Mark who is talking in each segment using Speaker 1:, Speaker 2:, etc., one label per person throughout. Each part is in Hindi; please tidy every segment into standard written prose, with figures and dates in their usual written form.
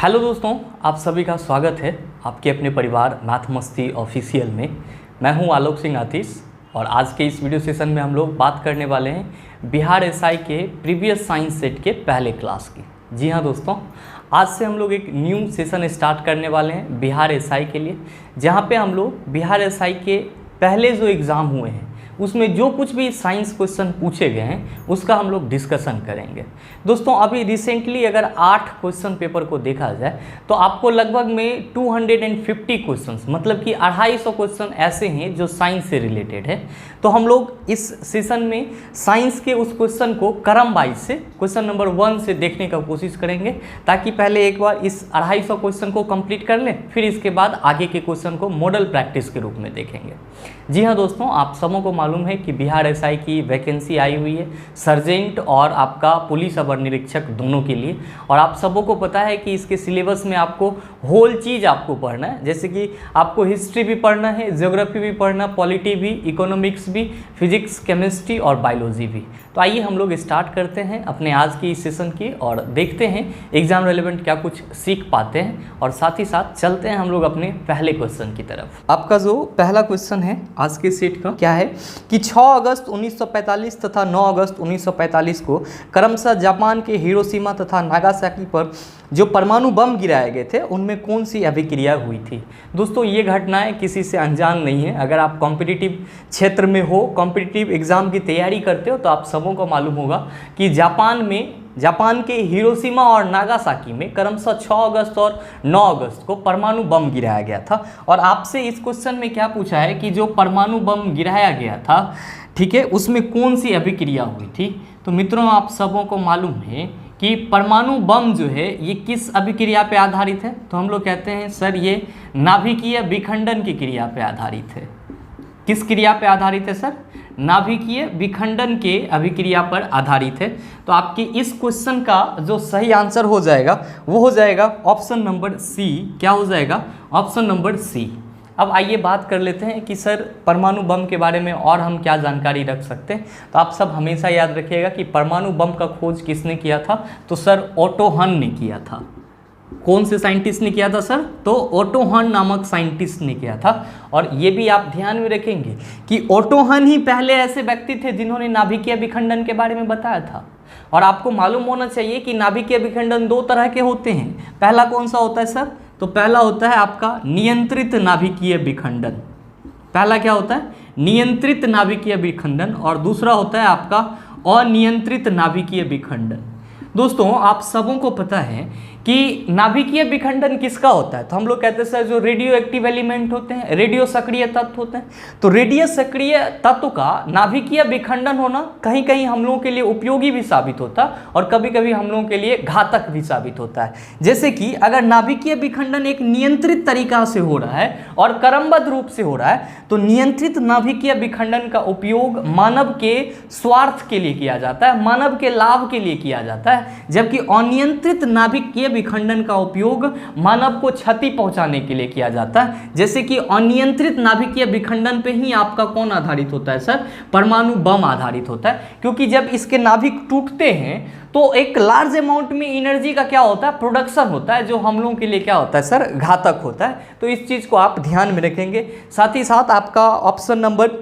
Speaker 1: हेलो दोस्तों, आप सभी का स्वागत है आपके अपने परिवार मैथ मस्ती ऑफिशियल में। मैं हूं आलोक सिंह आतिश और आज के इस वीडियो सेशन में हम लोग बात करने वाले हैं बिहार एसआई के प्रीवियस साइंस सेट के पहले क्लास की। जी हां दोस्तों, आज से हम लोग एक न्यू सेशन स्टार्ट करने वाले हैं बिहार एसआई के लिए, जहां पे हम लोग बिहार एसआई के पहले जो एग्ज़ाम हुए हैं उसमें जो कुछ भी साइंस क्वेश्चन पूछे गए हैं उसका हम लोग डिस्कशन करेंगे। दोस्तों अभी रिसेंटली अगर 8 क्वेश्चन पेपर को देखा जाए तो आपको लगभग में 250 क्वेश्चंस मतलब कि 250 क्वेश्चन ऐसे हैं जो साइंस से रिलेटेड है। तो हम लोग इस सेशन में साइंस के उस क्वेश्चन को क्रम वाइज से क्वेश्चन नंबर 1 से देखने का कोशिश करेंगे, ताकि पहले एक बार इस 250 क्वेश्चन को कंप्लीट कर लें, फिर इसके बाद आगे के क्वेश्चन को मॉडल प्रैक्टिस के रूप में देखेंगे। जी हाँ दोस्तों, आप सबों को मालूम है कि बिहार एसआई की वैकेंसी आई हुई है सर्जेंट और आपका पुलिस अवर निरीक्षक दोनों के लिए, और आप सबों को पता है कि इसके सिलेबस में आपको होल चीज़ आपको पढ़ना है, जैसे कि आपको हिस्ट्री भी पढ़ना है, ज्योग्राफी भी पढ़ना, पॉलिटी भी, इकोनॉमिक्स भी, फिजिक्स, केमिस्ट्री और बायोलॉजी भी। तो आइए हम लोग स्टार्ट करते हैं अपने आज की इस सेशन की और देखते हैं एग्जाम रेलेवेंट क्या कुछ सीख पाते हैं, और साथ ही साथ चलते हैं हम लोग अपने पहले क्वेश्चन की तरफ। आपका जो पहला क्वेश्चन है आज के सेट का क्या है कि 6 अगस्त 1945 तथा 9 अगस्त 1945 को क्रमशः जापान के हिरोशिमा तथा नागासाकी पर जो परमाणु बम गिराए गए थे उनमें कौन सी अभिक्रिया हुई थी। दोस्तों ये घटनाएं किसी से अनजान नहीं है। अगर आप कॉम्पिटिटिव क्षेत्र में हो, कॉम्पिटिटिव एग्जाम की तैयारी करते हो, तो आप सबों को मालूम होगा कि जापान के हिरोशिमा और नागासाकी में क्रमशः 6 अगस्त और 9 अगस्त को परमाणु बम गिराया गया था। और आपसे इस क्वेश्चन में क्या पूछा है कि जो परमाणु बम गिराया गया था, ठीक है, उसमें कौन सी अभिक्रिया हुई थी। तो मित्रों आप सबों को मालूम है कि परमाणु बम जो है ये किस अभिक्रिया पे आधारित है। तो हम लोग कहते हैं सर ये नाभिकीय विखंडन की क्रिया पे आधारित है। किस क्रिया पे आधारित है सर? नाभिकीय विखंडन के अभिक्रिया पर आधारित है। तो आपके इस क्वेश्चन का जो सही आंसर हो जाएगा वो हो जाएगा ऑप्शन नंबर सी। क्या हो जाएगा? Option number C. अब आइए बात कर लेते हैं कि सर परमाणु बम के बारे में और हम क्या जानकारी रख सकते हैं। तो आप सब हमेशा याद रखिएगा कि परमाणु बम का खोज किसने किया था? तो सर ओटो हन ने किया था। कौन से साइंटिस्ट ने किया था सर? तो ओटो हन नामक साइंटिस्ट ने किया था। और ये भी आप ध्यान में रखेंगे कि ओटो हन ही पहले ऐसे व्यक्ति थे जिन्होंने नाभिकीय विखंडन के बारे में बताया था। और आपको मालूम होना चाहिए कि नाभिकीय विखंडन 2 तरह के होते हैं। पहला कौन सा होता है सर? तो पहला होता है आपका नियंत्रित नाभिकीय विखंडन। पहला क्या होता है? नियंत्रित नाभिकीय विखंडन। और दूसरा होता है आपका अनियंत्रित नाभिकीय विखंडन। दोस्तों आप सबों को पता है कि नाभिकीय विखंडन किसका होता है? तो हम लोग कहते हैं सर जो रेडियो एक्टिव एलिमेंट होते हैं, रेडियो सक्रिय तत्व होते हैं, तो रेडियो सक्रिय तत्व का नाभिकीय विखंडन होना कहीं कहीं हम लोगों के लिए उपयोगी भी साबित होता है और कभी कभी हम लोगों के लिए घातक भी साबित होता है। जैसे कि अगर नाभिकीय विखंडन एक नियंत्रित तरीका से हो रहा है और क्रमबद्ध रूप से हो रहा है, तो नियंत्रित नाभिकीय विखंडन का उपयोग मानव के स्वार्थ के लिए किया जाता है, मानव के लाभ के लिए किया जाता है, जबकि अनियंत्रित नाभिकीय विखंडन का उपयोग मानव को क्षति पहुंचाने के लिए किया जाता है। जैसे कि अनियंत्रित नाभिकीय विखंडन पे ही आपका कौन आधारित होता है सर? परमाणु बम आधारित होता है, क्योंकि जब इसके नाभिक टूटते हैं तो एक लार्ज अमाउंट में एनर्जी का क्या होता है? प्रोडक्शन होता है, जो हम लोगों के लिए क्या होता है सर? घातक होता है। तो इस चीज़ को आप ध्यान में रखेंगे। साथ ही साथ आपका ऑप्शन नंबर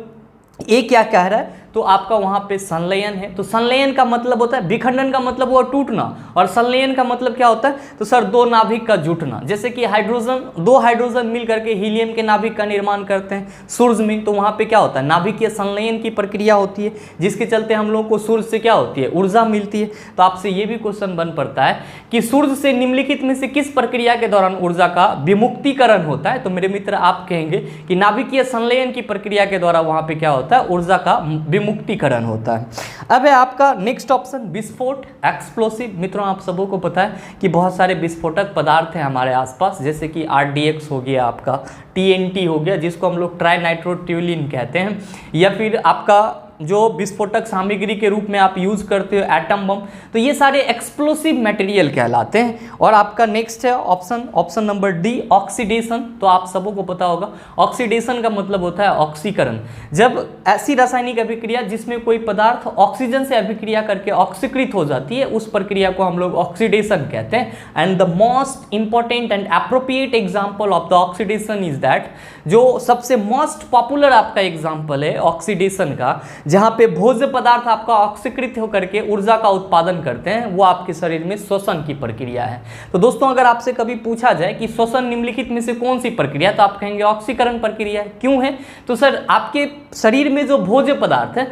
Speaker 1: ए क्या कह रहा है? तो आपका वहाँ पे संलयन है। तो संलयन का मतलब होता है, विखंडन का मतलब हुआ टूटना, और संलयन का मतलब क्या होता है? तो सर 2 नाभिक का जुटना। जैसे कि हाइड्रोजन 2 हाइड्रोजन मिल करके हीलियम के नाभिक का निर्माण करते हैं सूर्य में, तो वहाँ पे क्या होता है? नाभिकीय संलयन की प्रक्रिया होती है, जिसके चलते हम लोग को सूर्य से क्या होती है? ऊर्जा मिलती है। तो आपसे ये भी क्वेश्चन बन पड़ता है कि सूर्य से निम्नलिखित में से किस प्रक्रिया के दौरान ऊर्जा का विमुक्तिकरण होता है? तो मेरे मित्र आप कहेंगे कि नाभिकीय संलयन की प्रक्रिया के द्वारा वहाँ पे क्या होता है? ऊर्जा का मुक्तिकरण होता है। अब है आपका नेक्स्ट ऑप्शन विस्फोट, एक्सप्लोसिव। मित्रों आप सबों को पता है कि बहुत सारे विस्फोटक पदार्थ हैं हमारे आसपास, जैसे कि RDX हो गया, आपका TNT हो गया, जिसको हम लोग ट्राई नाइट्रोट्यूलिन कहते हैं, या फिर आपका जो विस्फोटक सामग्री के रूप में आप यूज करते हो, एटम बम, तो ये सारे एक्सप्लोसिव मटेरियल कहलाते हैं। और आपका नेक्स्ट है ऑप्शन नंबर डी, ऑक्सीडेशन। तो आप सबों को पता होगा ऑक्सीडेशन का मतलब होता है ऑक्सीकरण। जब ऐसी रासायनिक अभिक्रिया जिसमें कोई पदार्थ ऑक्सीजन से अभिक्रिया करके ऑक्सीकृत हो जाती है, उस प्रक्रिया को हम लोग ऑक्सीडेशन कहते हैं। And the most important and appropriate example of the oxidation is that, जो सबसे मोस्ट पॉपुलर आपका एग्जाम्पल है ऑक्सीडेशन का, जहां पे भोज्य पदार्थ आपका ऑक्सीकृत होकर के ऊर्जा का उत्पादन करते हैं, वो आपके शरीर में श्वसन की प्रक्रिया है। तो दोस्तों अगर आपसे कभी पूछा जाए कि श्वसन निम्नलिखित में से कौन सी प्रक्रिया, तो आप कहेंगे ऑक्सीकरण प्रक्रिया है। क्यों है? तो सर आपके शरीर में जो भोज्य पदार्थ है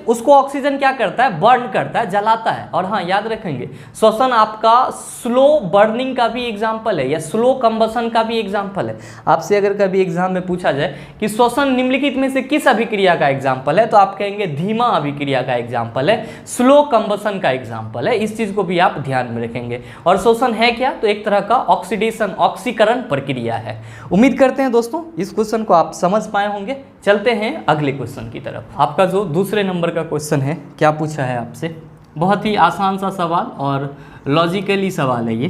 Speaker 1: उसको ऑक्सीजन क्या करता है, बर्न करता है, जलाता है। और हाँ याद रखेंगे श्वसन आपका स्लो बर्निंग का भी एग्जाम्पल है या स्लो कंबसन का भी एग्जाम्पल है। आपसे अगर कभी एग्जाम में पूछा जाए कि श्वसन निम्नलिखित में से किस अभिक्रिया का एग्जाम्पल है, तो आप कहेंगे धीमा अभिक्रिया का एग्जाम्पल है, स्लो कंबसन का एग्जाम्पल है। इस चीज को भी आप ध्यान में रखेंगे। और श्वसन है क्या? तो एक तरह का ऑक्सीडेशन, ऑक्सीकरण प्रक्रिया है। उम्मीद करते हैं दोस्तों इस क्वेश्चन को आप समझ पाए होंगे। चलते हैं अगले क्वेश्चन की तरफ। आपका जो दूसरे नंबर का क्वेश्चन है, क्या पूछा है आपसे, बहुत ही आसान सा सवाल और लॉजिकली सवाल है ये,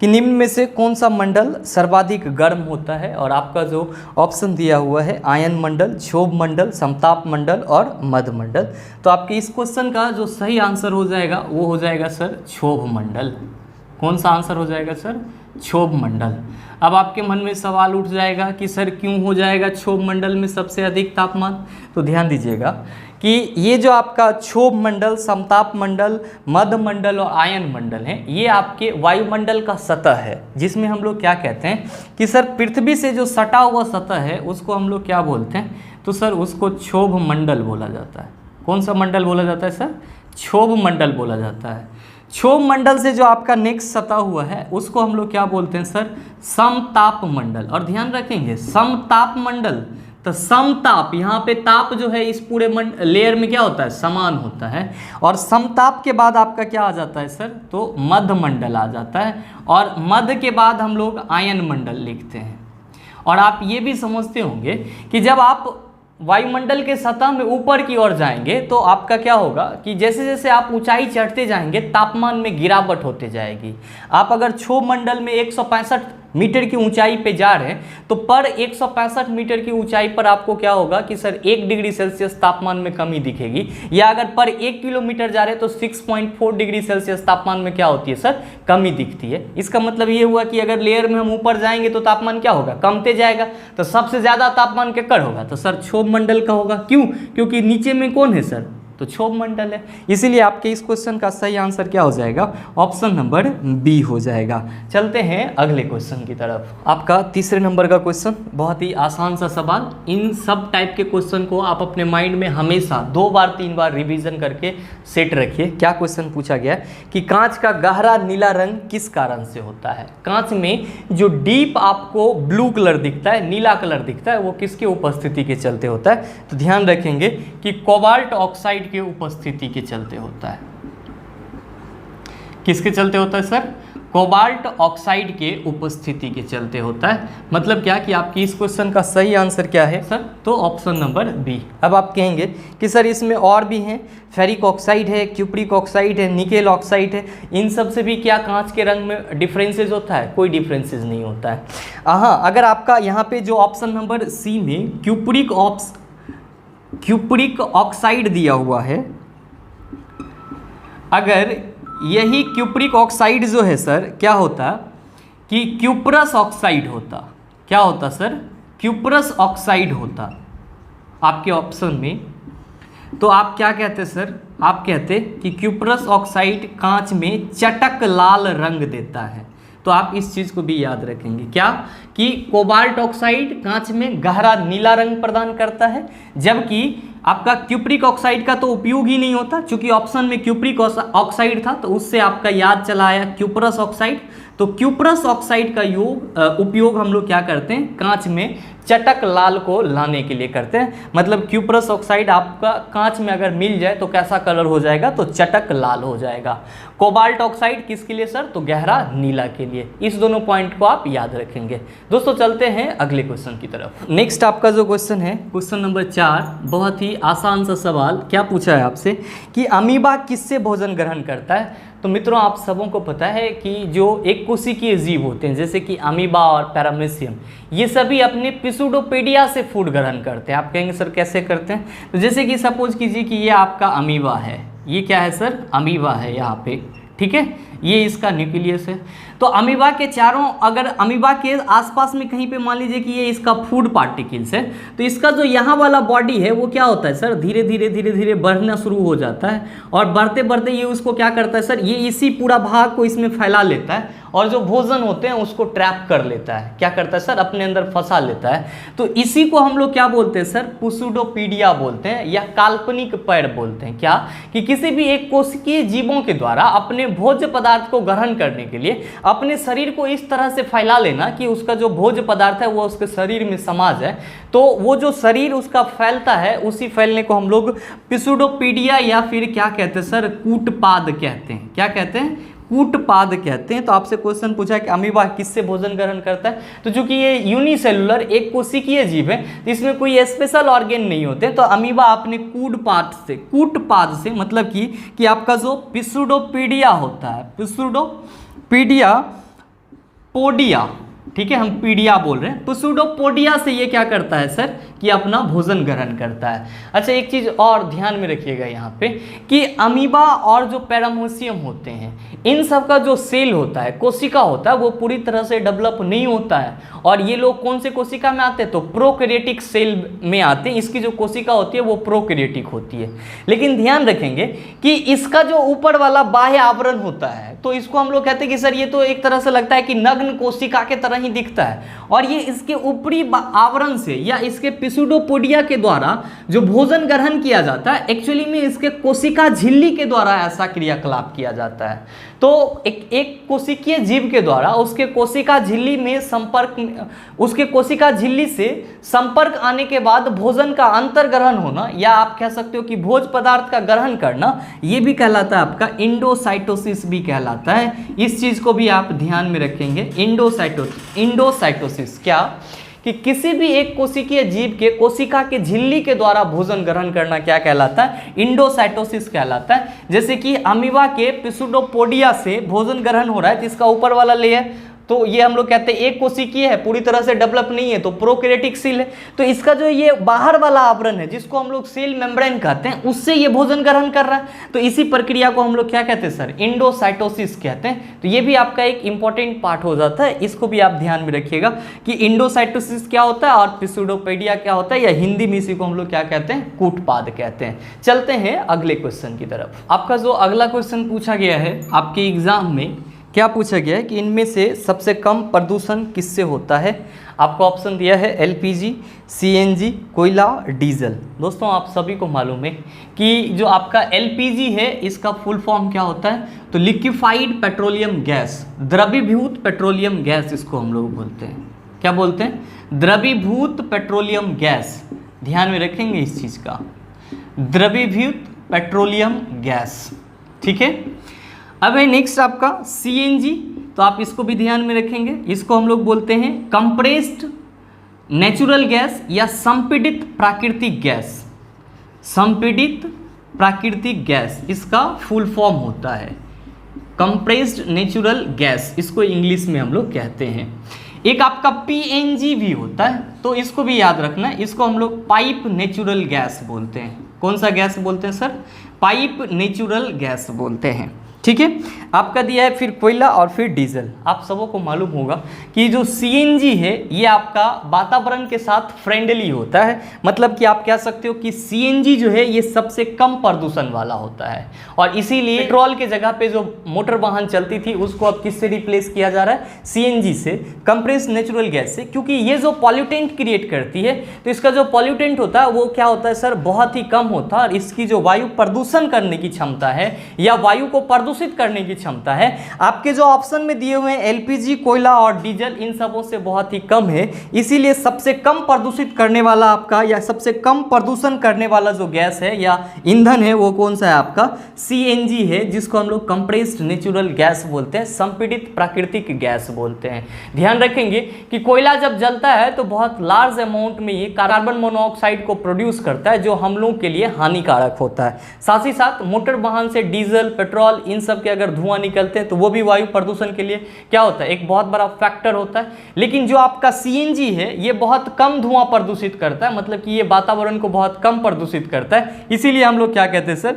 Speaker 1: कि निम्न में से कौन सा मंडल सर्वाधिक गर्म होता है। और आपका जो ऑप्शन दिया हुआ है आयन मंडल, क्षोभ मंडल, समताप मंडल और मध्य मंडल। तो आपके इस क्वेश्चन का जो सही आंसर हो जाएगा वो हो जाएगा सर क्षोभ मंडल। कौन सा आंसर हो जाएगा सर? क्षोभ मंडल। अब आपके मन में सवाल उठ जाएगा कि सर क्यों हो जाएगा क्षोभ मंडल में सबसे अधिक तापमान। तो ध्यान दीजिएगा कि ये जो आपका क्षोभ मंडल, समताप मंडल, मध्य मंडल और आयन मंडल हैं, ये आपके वायुमंडल का सतह है, जिसमें हम लोग क्या कहते हैं कि सर पृथ्वी से जो सटा हुआ सतह है उसको हम लोग क्या बोलते हैं, तो सर उसको क्षोभ मंडल बोला जाता है। कौन सा मंडल बोला जाता है सर? क्षोभ मंडल बोला जाता है। क्षोभ मंडल से जो आपका नेक्स्ट सटा हुआ है उसको हम लोग क्या बोलते हैं सर? समताप मंडल। और ध्यान रखेंगे समताप मंडल, तो समताप, यहाँ पे ताप जो है इस पूरे लेयर में क्या होता है? समान होता है। और समताप के बाद आपका क्या आ जाता है सर? तो मध्य मंडल आ जाता है। और मध्य के बाद हम लोग आयन मंडल लिखते हैं। और आप ये भी समझते होंगे कि जब आप वायुमंडल के सतह में ऊपर की ओर जाएंगे तो आपका क्या होगा कि जैसे जैसे आप ऊंचाई चढ़ते जाएंगे तापमान में गिरावट होते जाएगी। आप अगर क्षोभ मंडल में 165 मीटर की ऊंचाई पे जा रहे हैं तो पर 165 मीटर की ऊंचाई पर आपको क्या होगा कि सर 1 डिग्री सेल्सियस तापमान में कमी दिखेगी। या अगर पर 1 किलोमीटर जा रहे हैं तो 6.4 डिग्री सेल्सियस तापमान में क्या होती है सर? कमी दिखती है। इसका मतलब ये हुआ कि अगर लेयर में हम ऊपर जाएंगे तो तापमान क्या होगा? कमते जाएगा। तो सबसे ज्यादा तापमान केकर होगा? तो सर क्षोभ मंडल का होगा। क्यों? क्योंकि नीचे में कौन है सर? तो क्षोभ मंडल है। इसीलिए आपके इस क्वेश्चन का सही आंसर क्या हो जाएगा? ऑप्शन नंबर बी हो जाएगा। चलते हैं अगले क्वेश्चन की तरफ। आपका तीसरे नंबर का क्वेश्चन, बहुत ही आसान सा सवाल। इन सब टाइप के क्वेश्चन को आप अपने माइंड में हमेशा 2 बार 3 बार रिवीजन करके सेट रखिए। क्या क्वेश्चन पूछा गया है कि कांच का गहरा नीला रंग किस कारण से होता है? कांच में जो डीप आपको ब्लू कलर दिखता है, नीला कलर दिखता है, वो किसके उपस्थिति के चलते होता है? तो ध्यान रखेंगे कि कोबाल्ट ऑक्साइड के उपस्थिति के चलते होता है। किसके चलते होता है सर? कोबाल्ट ऑक्साइड के उपस्थिति के चलते होता है। मतलब क्या कि आपकी इस क्वेश्चन का सही आंसर क्या है सर? तो ऑप्शन नंबर बी। अब आप कहेंगे कि सर इसमें और भी हैं, फेरिक ऑक्साइड है, क्यूप्रिक ऑक्साइड है, निकेल ऑक्साइड है, इन सब से भी क्या कांच के रंग में डिफरेंसेस होता है? कोई डिफरेंसेस नहीं होता है। हाँ, अगर आपका यहाँ पे जो ऑप्शन नंबर सी में क्यूप्रिक ऑक्साइड दिया हुआ है, अगर यही क्यूप्रिक ऑक्साइड जो है सर क्या होता कि क्यूप्रस ऑक्साइड होता। क्या होता सर? क्यूप्रस ऑक्साइड होता आपके ऑप्शन में, तो आप क्या कहते सर? आप कहते कि क्यूप्रस ऑक्साइड कांच में चटक लाल रंग देता है। तो आप इस चीज़ को भी याद रखेंगे, क्या कि कोबाल्ट ऑक्साइड कांच में गहरा नीला रंग प्रदान करता है, जबकि आपका क्यूप्रिक ऑक्साइड का तो उपयोग ही नहीं होता। चूंकि ऑप्शन में क्यूप्रिक ऑक्साइड था तो उससे आपका याद चला आया क्यूप्रस ऑक्साइड। तो क्यूप्रस ऑक्साइड का उपयोग हम लोग क्या करते हैं? कांच में चटक लाल को लाने के लिए करते हैं। मतलब क्यूप्रस ऑक्साइड आपका कांच में अगर मिल जाए तो कैसा कलर हो जाएगा, तो चटक लाल हो जाएगा। कोबाल्ट ऑक्साइड किसके लिए सर, तो गहरा नीला के लिए। इस दोनों पॉइंट को आप याद रखेंगे। दोस्तों चलते हैं अगले क्वेश्चन की तरफ। नेक्स्ट आपका जो क्वेश्चन है, क्वेश्चन नंबर 4, बहुत ही आसान सा सवाल। क्या पूछा है आपसे कि अमीबा किससे भोजन ग्रहण करता है। तो मित्रों आप सबों को पता है कि जो एक कोशिकीय जीव होते हैं जैसे कि अमीबा और पैरामीशियम, ये सभी अपने पिसूडोपेडिया से फूड ग्रहण करते हैं। आप कहेंगे सर कैसे करते हैं, तो जैसे कि सपोज कीजिए कि ये आपका अमीबा है, ये क्या है सर, अमीबा है यहाँ पे, ठीक है, ये इसका न्यूक्लियस है। तो अमीबा के चारों, अगर अमीबा के आसपास में कहीं पे मान लीजिए कि ये इसका फूड पार्टिकल्स है, तो इसका जो यहाँ वाला बॉडी है वो क्या होता है सर, धीरे धीरे बढ़ना शुरू हो जाता है। और बढ़ते बढ़ते ये उसको क्या करता है सर, ये इसी पूरा भाग को इसमें फैला लेता है और जो भोजन होते हैं उसको ट्रैप कर लेता है। क्या करता है सर, अपने अंदर फंसा लेता है। तो इसी को हम लोग क्या बोलते हैं सर, पिसूडोपीडिया बोलते हैं या काल्पनिक पैर बोलते हैं। क्या कि किसी भी एक कोशिकीय जीवों के द्वारा अपने भोज्य पदार्थ को ग्रहण करने के लिए अपने शरीर को इस तरह से फैला लेना कि उसका जो भोज्य पदार्थ है वो उसके शरीर में समा जाए। तो वो जो शरीर उसका फैलता है, उसी फैलने को हम लोग पिसूडोपीडिया या फिर क्या कहते हैं सर, कूटपाद कहते हैं। क्या कहते हैं, कूटपाद कहते हैं। तो आपसे क्वेश्चन पूछा कि अमीबा किससे भोजन ग्रहण करता है, तो चूंकि ये यूनिसेलुलर एक कोशिकीय जीव है, तो इसमें कोई स्पेशल ऑर्गेन नहीं होते, तो अमीबा अपने कूटपाद से मतलब कि आपका जो पिसूडोपीडिया होता है, पिसूडोपीडिया पोडिया, ठीक है, हम पीडिया बोल रहे हैं, पिसूडोपोडिया से ये क्या करता है सर, कि अपना भोजन ग्रहण करता है। अच्छा एक चीज और ध्यान में रखिएगा यहाँ पे कि अमीबा और जो पैरामीशियम होते हैं, इन सब का जो सेल होता है, कोशिका होता है, वो पूरी तरह से डेवलप नहीं होता है। और ये लोग कौन से कोशिका में आते हैं, तो प्रोकैरियोटिक सेल में आते हैं। इसकी जो कोशिका होती है वो प्रोकैरियोटिक होती है। लेकिन ध्यान रखेंगे कि इसका जो ऊपर वाला बाह्य आवरण होता है, तो इसको हम लोग कहते हैं कि सर ये तो एक तरह से लगता है कि नग्न कोशिका के तरह ही दिखता है, और ये इसके ऊपरी आवरण से या इसके पिसूडोपोडिया के द्वारा जो भोजन ग्रहण किया जाता है, एक्चुअली में इसके कोशिका झिल्ली के द्वारा ऐसा क्रियाकलाप किया जाता है। तो एक कोशिकीय जीव के द्वारा उसके कोशिका झिल्ली में उसके कोशिका झिल्ली से संपर्क आने के बाद भोजन का अंतर ग्रहण होना, या आप कह सकते हो कि भोज पदार्थ का ग्रहण करना, ये भी कहलाता है आपका इंडोसाइटोसिस भी कहलाता है। इस चीज को भी आप ध्यान में रखेंगे। इंडोसाइटोसिस क्या, कि किसी भी एक कोशिकीय जीव के कोशिका के झिल्ली के द्वारा भोजन ग्रहण करना क्या कहलाता है, इंडोसाइटोसिस कहलाता है। जैसे कि अमीबा के पिसूडोपोडिया से भोजन ग्रहण हो रहा है, जिसका ऊपर वाला लेयर, तो ये हम लोग कहते हैं एक कोशिकीय है, पूरी तरह से डेवलप नहीं है, तो प्रोकैरियोटिक सेल है। तो इसका जो ये बाहर वाला आवरण है, जिसको हम लोग सेल मेम्ब्रेन कहते हैं, उससे ये भोजन ग्रहण कर रहा है। तो इसी प्रक्रिया को हम लोग क्या कहते हैं सर, इंडोसाइटोसिस कहते हैं। तो ये भी आपका एक इंपॉर्टेंट पार्ट हो जाता है, इसको भी आप ध्यान में रखिएगा कि इंडोसाइटोसिस क्या होता है और पिसूडोपोडिया क्या होता है, या हिंदी में इसी को हम लोग क्या कहते हैं, कूटपाद कहते हैं। चलते हैं अगले क्वेश्चन की तरफ। आपका जो अगला क्वेश्चन पूछा गया है आपके एग्जाम में, क्या पूछा गया है कि इनमें से सबसे कम प्रदूषण किससे होता है। आपको ऑप्शन दिया है एलपीजी, सीएनजी, कोयला, डीजल। दोस्तों आप सभी को मालूम है कि जो आपका एलपीजी है, इसका फुल फॉर्म क्या होता है, तो लिक्विफाइड पेट्रोलियम गैस, द्रवीभूत पेट्रोलियम गैस इसको हम लोग बोलते हैं। क्या बोलते हैं, द्रवीभूत पेट्रोलियम गैस। ध्यान में रखेंगे इस चीज़ का, द्रवीभूत पेट्रोलियम गैस, ठीक है। अब है नेक्स्ट आपका सीएनजी, तो आप इसको भी ध्यान में रखेंगे। इसको हम लोग बोलते हैं कंप्रेस्ड नेचुरल गैस या संपीड़ित प्राकृतिक गैस। संपीड़ित प्राकृतिक गैस इसका फुल फॉर्म होता है कंप्रेस्ड नेचुरल गैस, इसको इंग्लिश में हम लोग कहते हैं। एक आपका पीएनजी भी होता है, तो इसको भी याद रखना है। इसको हम लोग पाइप नेचुरल गैस बोलते हैं। कौन सा गैस बोलते हैं सर, पाइप नेचुरल गैस बोलते हैं, ठीक है। आपका दिया है फिर कोयला और फिर डीजल। आप सबों को मालूम होगा कि जो सीएनजी है ये आपका वातावरण के साथ फ्रेंडली होता है। मतलब कि आप कह सकते हो कि सीएनजी जो है ये सबसे कम प्रदूषण वाला होता है, और इसीलिए पेट्रोल के जगह पे जो मोटर वाहन चलती थी उसको अब किससे रिप्लेस किया जा रहा है, सीएनजी से, कंप्रेस्ड नेचुरल गैस से। क्योंकि ये जो पॉल्यूटेंट क्रिएट करती है, तो इसका जो पॉल्यूटेंट होता है वो क्या होता है सर, बहुत ही कम होता है, और इसकी जो वायु प्रदूषण करने की क्षमता है या वायु को प्रदूषण प्रदूषित करने की क्षमता है आपके जो ऑप्शन में दिए हुए हैं एलपीजी, कोयला और डीजल, इन सबों से बहुत ही कम है। इसीलिए सबसे कम प्रदूषित करने वाला आपका या सबसे कम प्रदूषण करने वाला जो गैस है या ईंधन है वो कौन सा है आपका सीएनजी है, जिसको हम लोग कंप्रेस्ड नेचुरल गैस बोलते हैं, संपीड़ित प्राकृतिक गैस बोलते हैं। ध्यान रखेंगे कि कोयला जब जलता है तो बहुत लार्ज अमाउंट में ये कार्बन मोनोऑक्साइड को प्रोड्यूस करता है जो हम लोग के लिए हानिकारक होता है। साथ ही साथ मोटर वाहन से डीजल, पेट्रोल, इन सब के अगर धुआं निकलते हैं तो वो भी वायु प्रदूषण के लिए क्या होता है, एक बहुत बड़ा फैक्टर होता है। लेकिन जो आपका सीएनजी है ये बहुत कम धुआं प्रदूषित करता है, मतलब कि ये वातावरण को बहुत कम प्रदूषित करता है। इसीलिए हम लोग क्या कहते हैं सर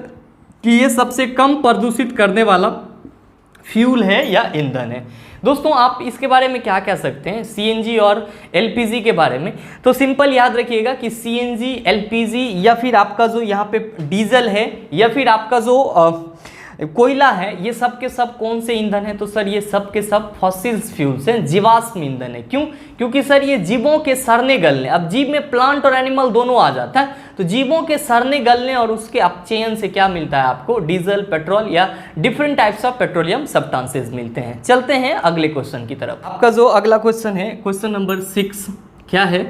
Speaker 1: कि ये सबसे कम प्रदूषित करने वाला फ्यूल है या ईंधन है। दोस्तों आप इसके बारे में क्या कह सकते हैं सीएनजी और एलपीजी के बारे में, तो सिंपल याद रखिएगा कि सीएनजी, एलपीजी या फिर आपका जो यहाँ पे डीजल है या फिर आपका जो कोयला है, ये सब के सब कौन से ईंधन है, तो सर ये सब के सब फॉसिल्स फ्यूल्स हैं, जीवाश्म ईंधन है। क्यों? क्योंकि सर ये जीवों के सड़ने गलने, अब जीव में प्लांट और एनिमल दोनों आ जाता है, तो जीवों के सड़ने गलने और उसके अपचयन से क्या मिलता है आपको, डीजल, पेट्रोल या different types of petroleum substances मिलते हैं। चलते हैं अगले क्वेश्चन की तरफ। आपका जो अगला क्वेश्चन है, क्वेश्चन नंबर 6 क्या है,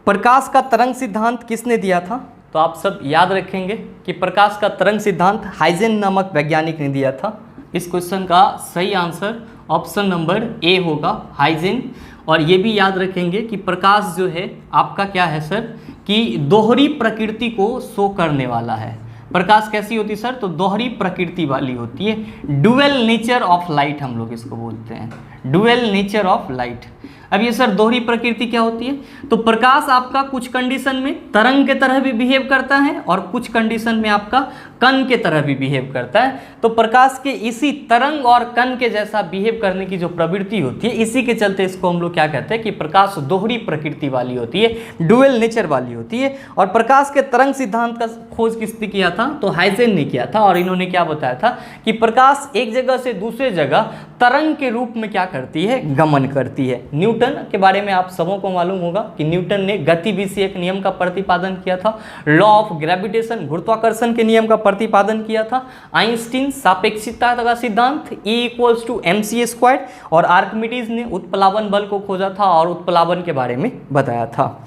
Speaker 1: प्रकाश का तरंग सिद्धांत किसने दिया था? तो आप सब याद रखेंगे कि प्रकाश का तरंग सिद्धांत हाइजेन नामक वैज्ञानिक ने दिया था। इस क्वेश्चन का सही आंसर ऑप्शन नंबर ए होगा, हाइजेन। और ये भी याद रखेंगे कि प्रकाश जो है आपका क्या है सर कि दोहरी प्रकृति को शो करने वाला है। प्रकाश कैसी होती है सर, तो दोहरी प्रकृति वाली होती है, डुअल नेचर ऑफ लाइट हम लोग इसको बोलते हैं, डुअल नेचर ऑफ लाइट। अब ये सर दोहरी प्रकृति क्या होती है, तो प्रकाश आपका कुछ कंडीशन में तरंग के तरह भी बिहेव करता है और कुछ कंडीशन में आपका कण के तरह भी बिहेव करता है। तो प्रकाश के इसी तरंग और कण के जैसा बिहेव करने की जो प्रवृत्ति होती है, इसी के चलते इसको हम लोग क्या कहते हैं कि प्रकाश दोहरी प्रकृति वाली होती है, डुअल नेचर वाली होती है। और प्रकाश के तरंग सिद्धांत का खोज किसने किया था, तो हाइजेन ने किया था। और इन्होंने क्या बताया था कि प्रकाश एक जगह से दूसरे जगह तरंग के रूप में क्या करती है, गमन करती है। न्यूटन के बारे में आप सबों को मालूम होगा कि न्यूटन ने गति विषयक नियम का प्रतिपादन किया था, लॉ ऑफ ग्रेविटेशन, गुरुत्वाकर्षण के नियम का प्रतिपादन किया था, आइंस्टीन सापेक्षिकता का सिद्धांत E=mc², और आर्किमिडीज ने उत्प्लावन बल को खोजा था और उत्प्लावन के बारे में बताया था।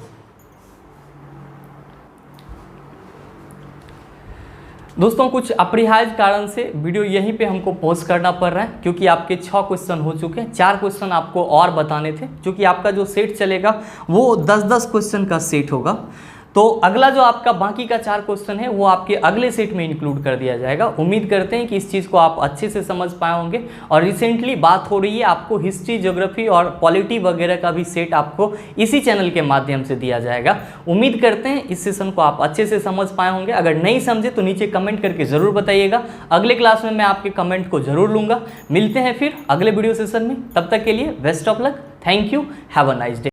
Speaker 1: दोस्तों कुछ अपरिहार्य कारण से वीडियो यहीं पे हमको पॉज करना पड़ रहा है, क्योंकि आपके 6 क्वेश्चन हो चुके हैं, 4 क्वेश्चन आपको और बताने थे। क्योंकि आपका जो सेट चलेगा वो 10-10 क्वेश्चन का सेट होगा, तो अगला जो आपका बाकी का 4 क्वेश्चन है वो आपके अगले सेट में इंक्लूड कर दिया जाएगा। उम्मीद करते हैं कि इस चीज़ को आप अच्छे से समझ पाए होंगे। और रिसेंटली बात हो रही है आपको हिस्ट्री, ज्योग्राफी और पॉलिटी वगैरह का भी सेट आपको इसी चैनल के माध्यम से दिया जाएगा। उम्मीद करते हैं इस सेशन को आप अच्छे से समझ पाए होंगे। अगर नहीं समझे तो नीचे कमेंट करके ज़रूर बताइएगा, अगले क्लास में मैं आपके कमेंट को ज़रूर लूँगा। मिलते हैं फिर अगले वीडियो सेशन में, तब तक के लिए best of luck, thank you, have a nice day.